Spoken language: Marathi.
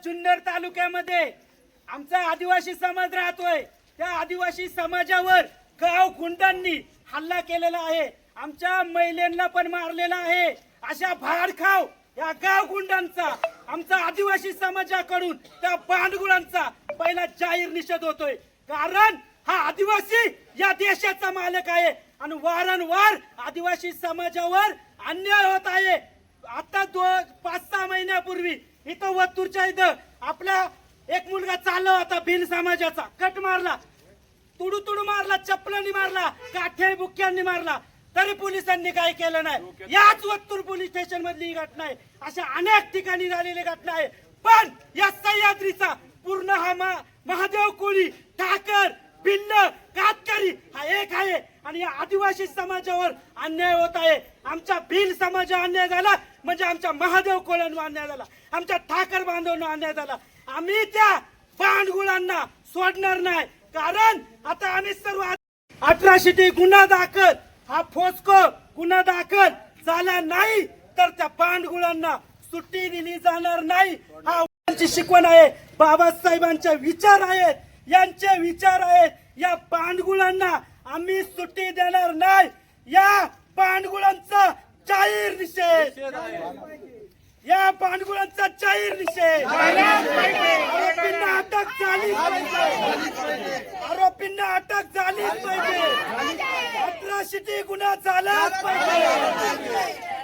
जुन्नर तालुक्यामध्ये आमचा आदिवासी समाज राहतोय। त्या आदिवासी समाजावर गाव गुंडांनी हल्ला केलेला आहे, आमच्या महिलांना पण मारलेला आहे। अशा भाडखाव या गाव गुंडांचा आमचा आदिवासी समाजाकडून त्या बांडगुळांचा पहिला जाहीर निषेध होतोय। कारण हा आदिवासी या देशाचा मालक आहे आणि वारंवार आदिवासी समाजावर अन्याय होत आहे। आता 5-6 महिन्यापूर्वी इथं वत्तूरच्या इथं आपला एक मुलगा चालला होता, भिल समाजाचा, कट मारला, तुडू मारला, चप्पलांनी मारला, काठ्या बुक्यांनी मारला, तरी पोलिसांनी काय केलं नाही। याच वत्तूर पोलीस स्टेशन मधली घटना आहे, अशा अनेक ठिकाणी झालेली घटना आहे। पण या सह्याद्रीचा पूर्ण हा महादेव कोळी, ठाकर, भिल्ल, कातकरी हा एक आहे आणि या आदिवासी समाजावर अन्याय होत आहे। आमच्या भिल समाजावर अन्याय झाला म्हणजे आमच्या महादेव कोळ्यांवर अन्याय झाला, आमच्या ठाकर बांधवांना अन्याय झाला। आम्ही त्या बांडगुळांना सोडणार नाही, कारण आता आम्ही सर्व 18 गुन्हा दाखल, हा फोस्को गुन्हा दाखल झाला नाही तर त्या बांडगुळांना सुट्टी दिली जाणार नाही। हा शिकवण आहे, बाबासाहेबांचे विचार आहेत, यांचे विचार आहेत। या बांडगुळांना आम्ही सुट्टी देणार नाही। या बांडगुळांचा जाहीर निषेध, या बांडगुळांचा जाहीर निषेध। आरोपींना अटक झाली पाहिजे, आरोपींना अटक झालीच पाहिजे, 18 गुन्हा झालाच पाहिजे।